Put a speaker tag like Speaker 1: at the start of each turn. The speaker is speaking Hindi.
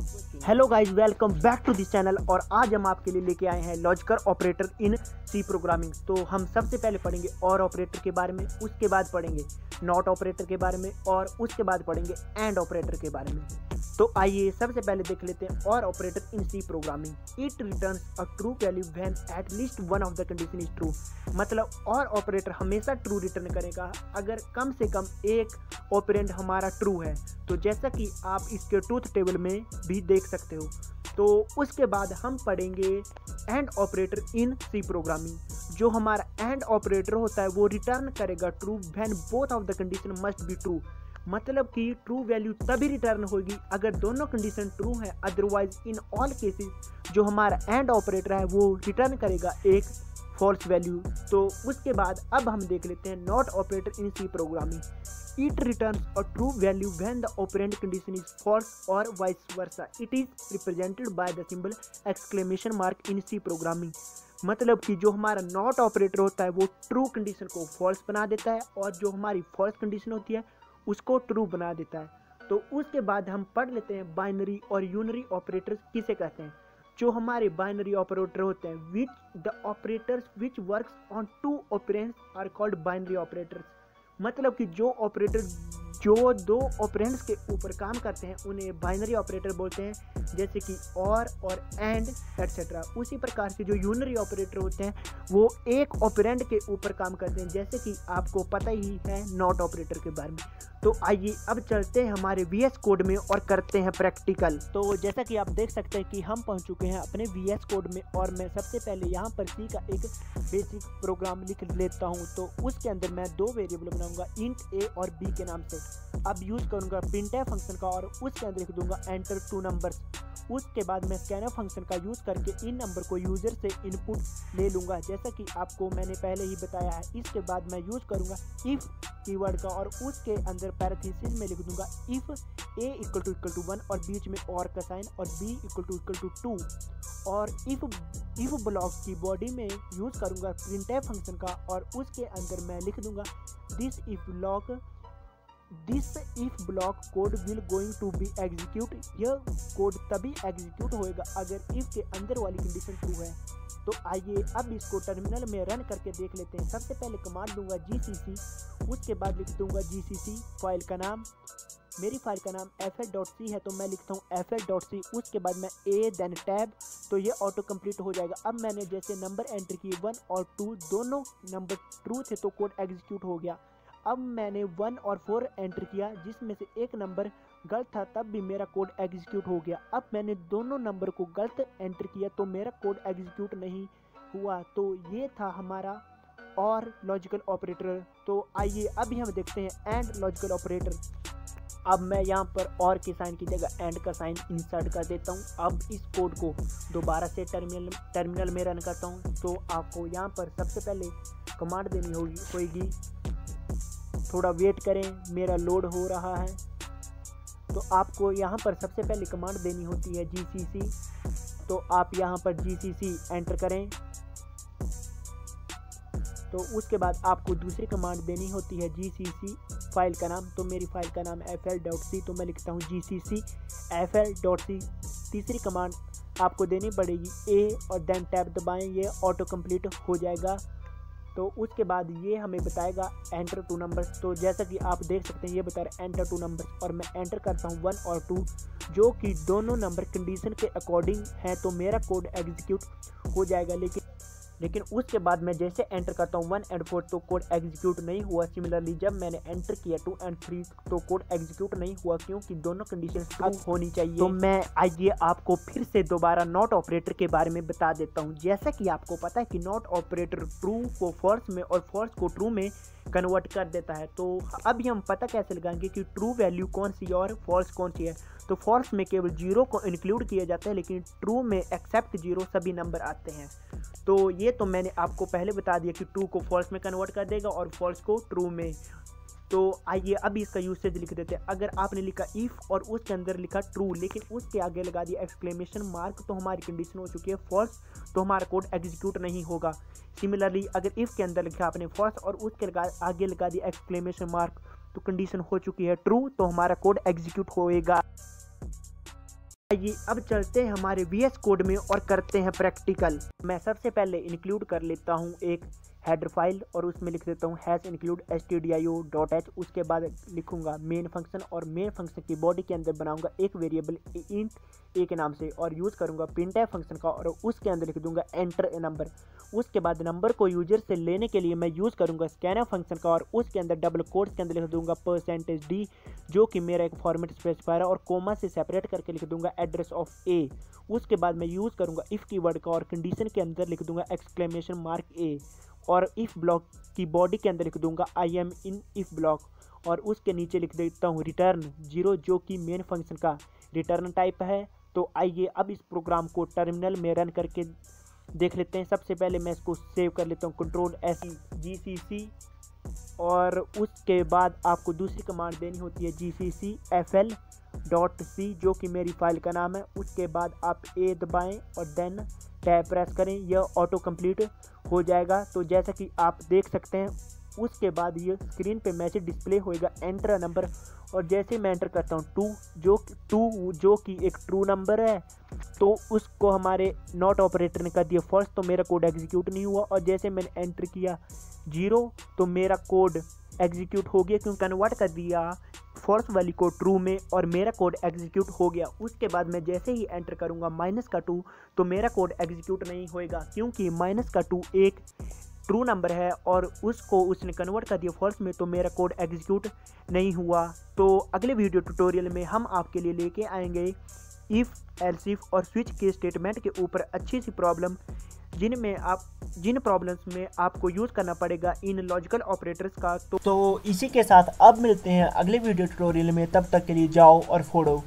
Speaker 1: Hello guys, welcome back to this channel. और आज हम आपके लिए लेके आए हैं logical operator in C programming. तो हम सबसे पहले पढ़ेंगे और ऑपरेटर के बारे में, उसके बाद पढ़ेंगे नॉट ऑपरेटर के बारे में और उसके बाद पढ़ेंगे एंड ऑपरेटर के बारे में। तो आइए सबसे पहले देख लेते हैं और operator in C programming. It returns a true value when at least one of the condition is true. मतलब और ऑपरेटर हमेशा ट्रू रिटर्न करेगा अगर कम से कम एक ऑपरेंड हमारा ट्रू है। तो जैसा कि आप इसके ट्रूथ टेबल में भी देख सकते हो। तो उसके बाद हम पढ़ेंगे and operator in C programming. जो हमारा एंड ऑपरेटर होता है वो रिटर्न करेगा true when both of the condition must be true. मतलब कि ट्रू वैल्यू तभी रिटर्न होगी अगर दोनों कंडीशन ट्रू है। अदरवाइज इन ऑल केसेस जो हमारा एंड ऑपरेटर है वो रिटर्न करेगा एक फॉल्स वैल्यू। तो उसके बाद अब हम देख लेते हैं not operator in C programming. It returns a true value when the operand condition is false or vice versa. It is represented by the symbol exclamation mark in C programming. मतलब कि जो हमारा नॉट ऑपरेटर होता है वो ट्रू कंडीशन को फॉल्स बना देता है और जो हमारी फॉल्स कंडीशन होती है उसको ट्रू बना देता है। तो उसके बाद हम पढ़ लेते हैं बाइनरी और यूनरी ऑपरेटर्स किसे कहते हैं। जो हमारे बाइनरी ऑपरेटर होते हैं which the operators which works on two operands are called binary operators. मतलब कि जो ऑपरेटर जो दो ऑपरेंड्स के ऊपर काम करते हैं उन्हें बाइनरी ऑपरेटर बोलते हैं, जैसे कि और एंड एटसेट्रा। उसी प्रकार से जो यूनरी ऑपरेटर होते हैं वो एक ऑपरेंड के ऊपर काम करते हैं, जैसे कि आपको पता ही है नॉट ऑपरेटर के बारे में। तो आइए अब चलते हैं हमारे VS कोड में और करते हैं प्रैक्टिकल। तो जैसा कि आप देख सकते हैं कि हम पहुंच चुके हैं अपने VS कोड में और मैं सबसे पहले यहाँ पर C का एक बेसिक प्रोग्राम लिख लेता हूँ। तो उसके अंदर मैं दो वेरिएबल बनाऊंगा, इंट A और B के नाम से। अब यूज करूंगा printf फंक्शन का और उसके अंदर लिख दूंगा एंटर टू नंबर्स। उसके बाद मैं स्कैनर फंक्शन का यूज़ करके इन नंबर को यूज़र से इनपुट ले लूँगा, जैसा कि आपको मैंने पहले ही बताया है। इसके बाद मैं यूज़ करूँगा इफ़ कीवर्ड का और उसके अंदर पैरेंथेसिस में लिख दूंगा इफ़ a इक्वल टू 1 और बीच में और का साइन और b इक्वल टू 2। और इफ़ ब्लॉक की बॉडी में यूज़ करूँगा printf फंक्शन का और उसके अंदर मैं लिख दूंगा this if block code will going to be execute. यह कोड तभी एग्जीक्यूट होएगा अगर इफ के अंदर वाली कंडीशन ट्रू है। तो आइए अब इसको टर्मिनल में रन करके देख लेते हैं। सबसे पहले कमांड दूंगा gcc, उसके बाद लिख दूंगा gcc फाइल का नाम। मेरी फाइल का नाम fl.c है तो मैं लिखता हूँ fl.c। उसके बाद मैं a देन टैब, तो ये ऑटो कंप्लीट हो जाएगा। अब मैंने जैसे नंबर एंटर किए 1 और 2, दोनों नंबर ट्रू थे तो कोड एग्जीक्यूट हो गया। अब मैंने 1 और 4 एंटर किया जिसमें से एक नंबर गलत था, तब भी मेरा कोड एग्जीक्यूट हो गया। अब मैंने दोनों नंबर को गलत एंटर किया तो मेरा कोड एग्जीक्यूट नहीं हुआ। तो ये था हमारा और लॉजिकल ऑपरेटर। तो आइए अभी हम देखते हैं एंड लॉजिकल ऑपरेटर। अब मैं यहाँ पर और के साइन की जगह एंड का साइन इंसर्ट कर देता हूँ। अब इस कोड को दोबारा से टर्मिनल में रन करता हूँ। तो आपको यहाँ पर सबसे पहले कमांड देनी होगी। थोड़ा वेट करें, मेरा लोड हो रहा है। तो आपको यहाँ पर सबसे पहले कमांड देनी होती है gcc। तो आप यहाँ पर gcc एंटर करें। तो उसके बाद आपको दूसरी कमांड देनी होती है gcc फाइल का नाम। तो मेरी फाइल का नाम fl.c, तो मैं लिखता हूँ gcc fl.c। तीसरी कमांड आपको देनी पड़ेगी a और देन टैब दबाएं, ये ऑटो कंप्लीट हो जाएगा। तो उसके बाद ये हमें बताएगा एंटर टू नंबर्स। तो जैसा कि आप देख सकते हैं ये बता रहा है एंटर टू नंबर्स और मैं एंटर करता हूँ 1 और 2 जो कि दोनों नंबर कंडीशन के अकॉर्डिंग हैं। तो मेरा कोड एग्जीक्यूट हो जाएगा। लेकिन उसके बाद मैं जैसे एंटर करता हूँ 1 और 4 तो कोड एग्जीक्यूट नहीं हुआ। सिमिलरली जब मैंने एंटर किया 2 और 3 तो कोड एग्जीक्यूट नहीं हुआ, क्योंकि दोनों कंडीशन ट्रू होनी चाहिए। तो मैं आइए आपको फिर से दोबारा नॉट ऑपरेटर के बारे में बता देता हूँ। जैसा कि आपको पता है कि नॉट ऑपरेटर ट्रू को फॉल्स में और फॉल्स को ट्रू में कन्वर्ट कर देता है। तो अभी हम पता कैसे लगाएंगे कि ट्रू वैल्यू कौन सी और फॉल्स कौन सी है। तो फॉल्स में केवल 0 को इंक्लूड किया जाता है, लेकिन ट्रू में एक्सेप्ट 0 सभी नंबर आते हैं। तो ये तो मैंने आपको पहले बता दिया कि ट्रू को फॉल्स में कन्वर्ट कर देगा और फॉल्स को ट्रू में। तो आइए अभी इसका यूसेज लिख देते हैं। अगर आपने लिखा इफ़ और उसके अंदर लिखा ट्रू लेकिन उसके आगे लगा दिया एक्सक्लेमेशन मार्क तो हमारी कंडीशन हो चुकी है फॉल्स, तो हमारा कोड एग्जीक्यूट नहीं होगा। सिमिलरली अगर इफ़ के अंदर लिखा आपने फॉल्स और उसके आगे लगा दिया एक्सक्लेमेशन मार्क तो कंडीशन हो चुकी है ट्रू, तो हमारा कोड एग्जीक्यूट होएगा। आइए अब चलते हैं हमारे VS कोड में और करते हैं प्रैक्टिकल। मैं सबसे पहले इंक्लूड कर लेता हूँ एक हेडर फाइल और उसमें लिख देता हूँ #include stdio.h। उसके बाद लिखूंगा मेन फंक्शन और मेन फंक्शन की बॉडी के अंदर बनाऊंगा एक वेरिएबल इंट ए के नाम से और यूज़ करूंगा printf फंक्शन का और उसके अंदर लिख दूंगा एंटर ए नंबर। उसके बाद नंबर को यूजर से लेने के लिए मैं यूज़ करूंगा scanf फंक्शन का और उसके अंदर डबल कोट्स के अंदर लिख दूंगा %d जो कि मेरा एक फॉर्मेट स्पेसिफायर है और कोमा से सेपरेट करके लिख दूंगा एड्रेस ऑफ ए। उसके बाद मैं यूज़ करूंगा इफ़ कीवर्ड का और कंडीशन के अंदर लिख दूंगा !a और इफ़ ब्लॉक की बॉडी के अंदर लिख दूंगा I am in if block और उसके नीचे लिख देता हूँ रिटर्न 0 जो कि मेन फंक्शन का रिटर्न टाइप है। तो आइए अब इस प्रोग्राम को टर्मिनल में रन करके देख लेते हैं। सबसे पहले मैं इसको सेव कर लेता हूँ Ctrl+S GCC और उसके बाद आपको दूसरी कमांड देनी होती है GCC FL.C जो कि मेरी फाइल का नाम है। उसके बाद आप A दबाएं और देन टैब प्रेस करें, यह ऑटो कंप्लीट हो जाएगा। तो जैसा कि आप देख सकते हैं उसके बाद ये स्क्रीन पे मैसेज डिस्प्ले होएगा एंटर अ नंबर और जैसे मैं एंटर करता हूँ 2 जो कि एक ट्रू नंबर है तो उसको हमारे नॉट ऑपरेटर ने कर दिया फॉल्स तो मेरा कोड एग्जीक्यूट नहीं हुआ और जैसे मैंने एंटर किया 0 तो मेरा कोड एग्जीक्यूट हो गया क्योंकि कन्वर्ट कर दिया फॉल्स वाली को ट्रू में और मेरा कोड एग्जीक्यूट हो गया। उसके बाद मैं जैसे ही एंटर करूँगा -2 तो मेरा कोड एग्जीक्यूट नहीं होएगा क्योंकि -2 एक ट्रू नंबर है और उसको उसने कन्वर्ट कर दिया फॉल्स में तो मेरा कोड एग्जीक्यूट नहीं हुआ। तो अगले वीडियो ट्यूटोरियल में हम आपके लिए लेके आएंगे इफ़ एल्स इफ और स्विच के स्टेटमेंट के ऊपर अच्छी सी प्रॉब्लम जिन प्रॉब्लम्स में आपको यूज़ करना पड़ेगा इन लॉजिकल ऑपरेटर्स का। तो इसी के साथ अब मिलते हैं अगले वीडियो ट्यूटोरियल में, तब तक के लिए जाओ और फोड़ो।